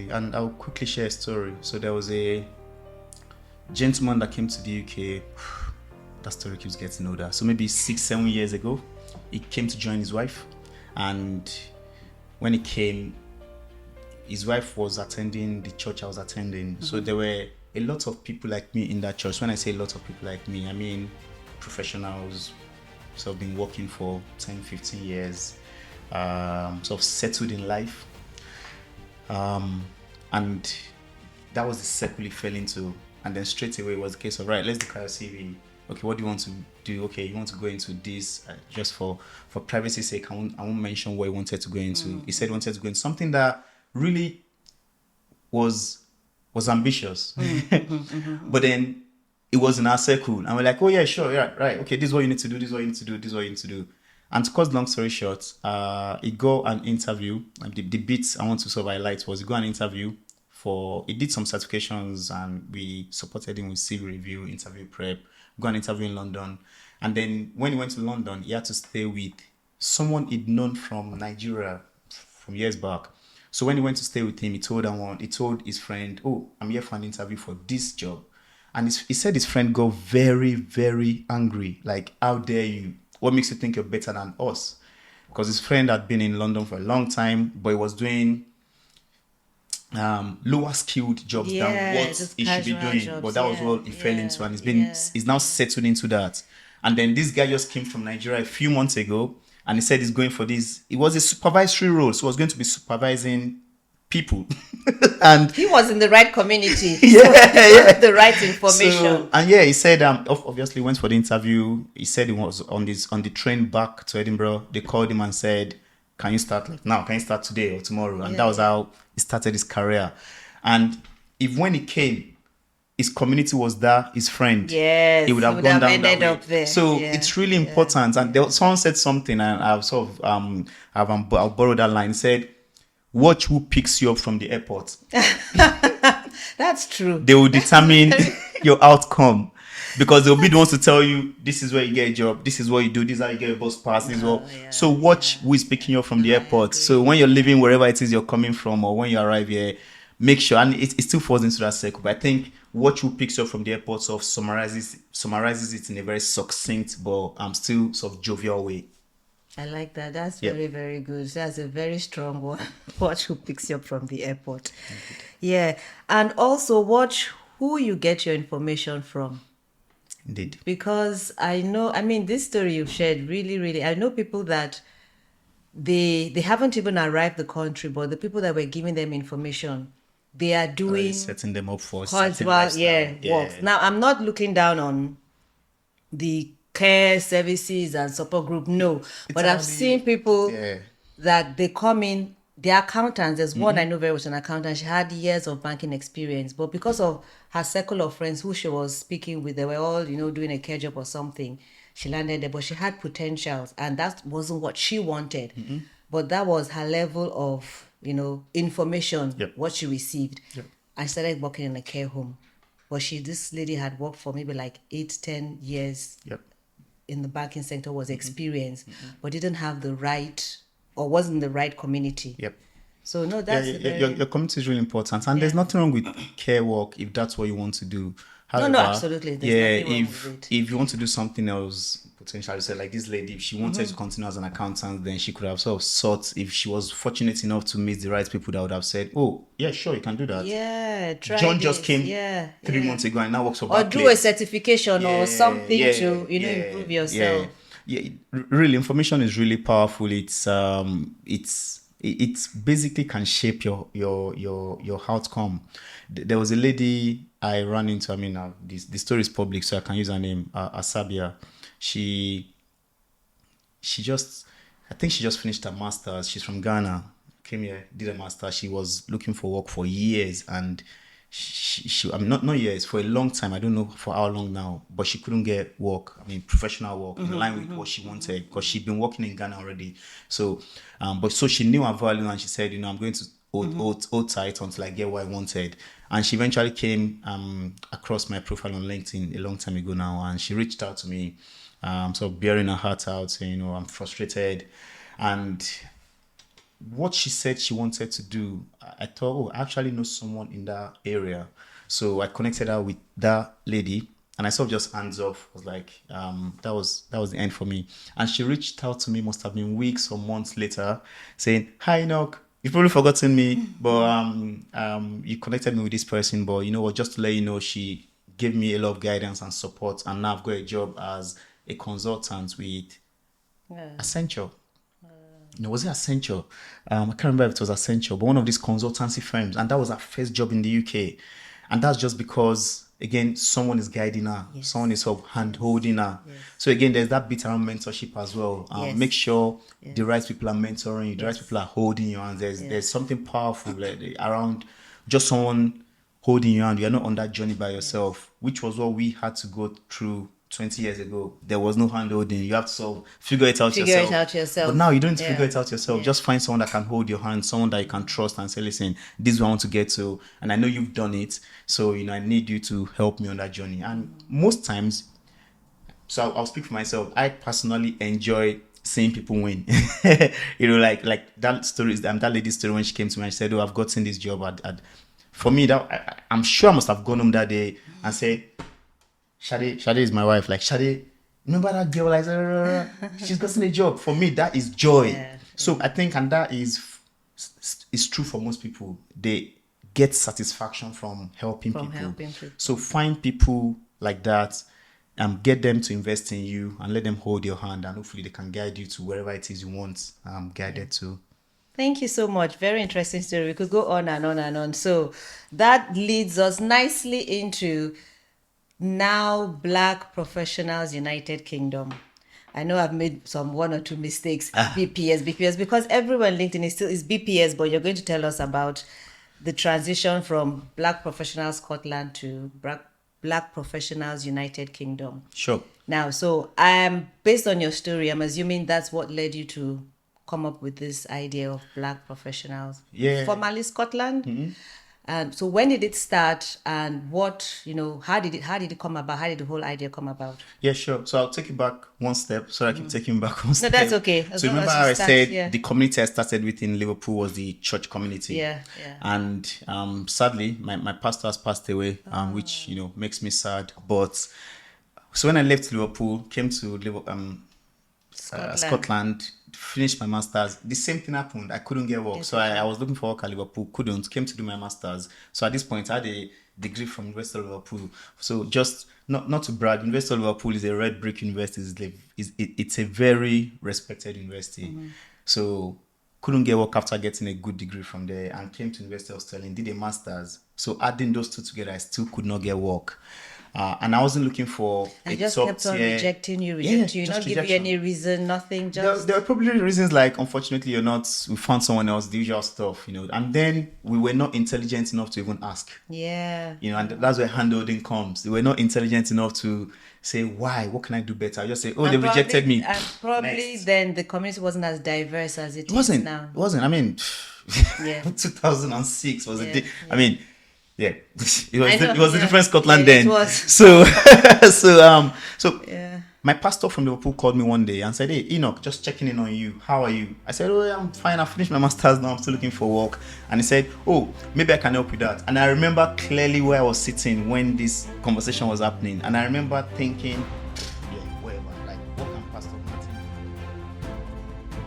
exactly. And I'll quickly share a story. So there was a gentleman that came to the UK. That story keeps getting older. So maybe 6-7 years ago, he came to join his wife. And when he came, his wife was attending the church I was attending. So there were a lot of people like me in that church. When I say a lot of people like me, I mean professionals. So I've been working for 10-15 years, sort of settled in life. And that was the circle he fell into. And then straight away it was a case of, right, let's look at your CV. Okay, what do you want to do? Okay, you want to go into this, just for privacy's sake, I won't mention what he wanted to go into. He said he wanted to go into something that really was ambitious. But then it was in our circle. And we're like, oh yeah, sure, yeah, right. Okay, this is what you need to do, this is what you need to do, this is what you need to do. And to cut long story short, he got an interview. The bits I want to sort of highlight was he got an interview he did some certifications, and we supported him with CV review, interview prep, got an interview in London. And then when he went to London, he had to stay with someone he'd known from Nigeria from years back. So when he went to stay with him, he told his friend, oh, I'm here for an interview for this job. And he said his friend got very, very angry. Like, how dare you? What makes you think you're better than us? Because his friend had been in London for a long time, but he was doing lower skilled jobs than what he should be doing. Jobs, but that was what he fell into, and he's now settled into that. And then this guy just came from Nigeria a few months ago, and he said he's going for this. It was a supervisory role, so he was going to be supervising people. And he was in the right community. The right information. So, and yeah, he said obviously went for the interview. He said he was on the train back to Edinburgh. They called him and said, can you start like now? Can you start today or tomorrow? And that was how he started his career. And if when he came, his community was there, his friend, he would have gone down that way. Up there. So it's really important. And someone said something, and I've sort of I'll borrow that line. He said, watch who picks you up from the airport. That's true. They will determine your outcome, because they'll be the ones to tell you, this is where you get a job, this is what you do, this is how you get a bus pass, this is what. So watch who is picking you up from the airport. So when you're leaving wherever it is you're coming from, or when you arrive here, make sure, and it still falls into that circle, but I think watch who picks you up from the airport sort of summarizes it in a very succinct but still sort of jovial way. I like that. That's very, very good. That's a very strong one. Watch who picks you up from the airport. Yeah. And also watch who you get your information from. Indeed. Because this story you've shared, really, really, I know people that they haven't even arrived the country, but the people that were giving them information, they are doing... setting them up for... works. Now, I'm not looking down on the care services and support group, no. But I've seen people that they come in, they're accountants. There's one I know very much, an accountant. She had years of banking experience, but because of her circle of friends who she was speaking with, they were all, doing a care job or something. She landed there, but she had potentials, and that wasn't what she wanted. But that was her level of, information, what she received. I started working in a care home. But this lady had worked for maybe like 8-10 years in the banking sector, was experienced, but didn't have the right, or wasn't in the right community. So no, that's your community is really important, and there's nothing wrong with care work if that's what you want to do. However, no, absolutely. If you want to do something else, potentially, say like this lady, if she wanted to continue as an accountant, then she could have sort of sought, if she was fortunate enough to meet the right people that would have said, oh yeah, sure, you can do that. John just came 3 months ago and now works for Barclays. Or do a certification or something to improve yourself. Really, information is really powerful. It's basically can shape your outcome. There was a lady I ran into. The story is public, so I can use her name. Asabia. I think she just finished her master's. She's from Ghana. Came here, did a master's. She was looking for work for years, and not years, for a long time. I don't know for how long now, but she couldn't get work. Professional work in line with what she wanted, because she'd been working in Ghana already. So, so she knew her value, and she said, I'm going to hold tight until I get what I wanted. And she eventually came across my profile on LinkedIn a long time ago now, and she reached out to me, sort of bearing her heart out, saying, I'm frustrated. And what she said she wanted to do, I thought, oh, I actually know someone in that area. So I connected her with that lady, and I sort of just hands off. I was like, that was the end for me. And she reached out to me, must have been weeks or months later, saying, "Hi, Enoch. You've probably forgotten me, but you connected me with this person. But you know what? Just to let you know, she gave me a lot of guidance and support, and now I've got a job as a consultant with Accenture." No, was it Accenture? I can't remember if it was Accenture, but one of these consultancy firms, and that was her first job in the UK. And that's just because, again, someone is guiding her, someone is sort of hand holding her. So again, there's that bit around mentorship as well. Make sure the right people are mentoring you, the right people are holding your hands. There's something powerful around just someone holding your hand. You're not on that journey by yourself, which was what we had to go through 20 years ago. There was no hand holding. You have to sort of figure it out yourself. But now you don't figure it out yourself. Just find someone that can hold your hand, someone that you can trust and say, listen, this is what I want to get to. And I know you've done it. So, I need you to help me on that journey. And most times, so I'll speak for myself. I personally enjoy seeing people win. Like that story, that lady's story when she came to me and she said, oh, I've gotten this job. For me, I'm sure I must have gone home that day and said, Shade is my wife. Like, Shade, remember that girl? Like, she's gotten a job. For me, that is joy. So I think, and that is true for most people. They get satisfaction from helping people. So find people like that, get them to invest in you and let them hold your hand, and hopefully they can guide you to wherever it is you want guided to. Thank you so much. Very interesting story. We could go on and on and on. So that leads us nicely into now Black Professionals United Kingdom. I know I've made one or two mistakes. BPS, because everyone LinkedIn is BPS, but you're going to tell us about the transition from Black Professionals Scotland to Black Professionals United Kingdom. Sure. Now, so based on your story, I'm assuming that's what led you to come up with this idea of Black Professionals. Formerly Scotland. Mm-hmm. So when did it start, and what, how did it come about? How did the whole idea come about? Yeah, sure. So I'll take you back one step. So I keep taking you back one step. No, that's okay. So remember how I said the community I started with in Liverpool was the church community. Yeah. And sadly, my pastor has passed away, which, makes me sad. But so when I left Liverpool, came to Scotland, finished my master's, the same thing happened. I couldn't get work. So I was looking for work at Liverpool, came to do my master's. So at this point, I had a degree from University of Liverpool. So just not to brag, University of Liverpool is a red brick university. It's a very respected university. Mm-hmm. So couldn't get work after getting a good degree from there, and came to University of Stirling, did a master's. So adding those two together, I still could not get work. And I wasn't looking for a just kept on rejecting you, not giving you any reason, nothing. Just there were probably reasons like, unfortunately, we found someone else, the usual stuff, and then we were not intelligent enough to even ask. And that's where hand-holding comes. They were not intelligent enough to say, why? What can I do better? I just say, they rejected me. And probably then the community wasn't as diverse as it is now. It wasn't. I mean, 2006 was a day. I mean, it was a different Scotland then. It was. So my pastor from Liverpool called me one day and said, hey, Enoch, just checking in on you. How are you? I said, I'm fine. I finished my master's now. I'm still looking for work. And he said, maybe I can help with that. And I remember clearly where I was sitting when this conversation was happening. And I remember thinking,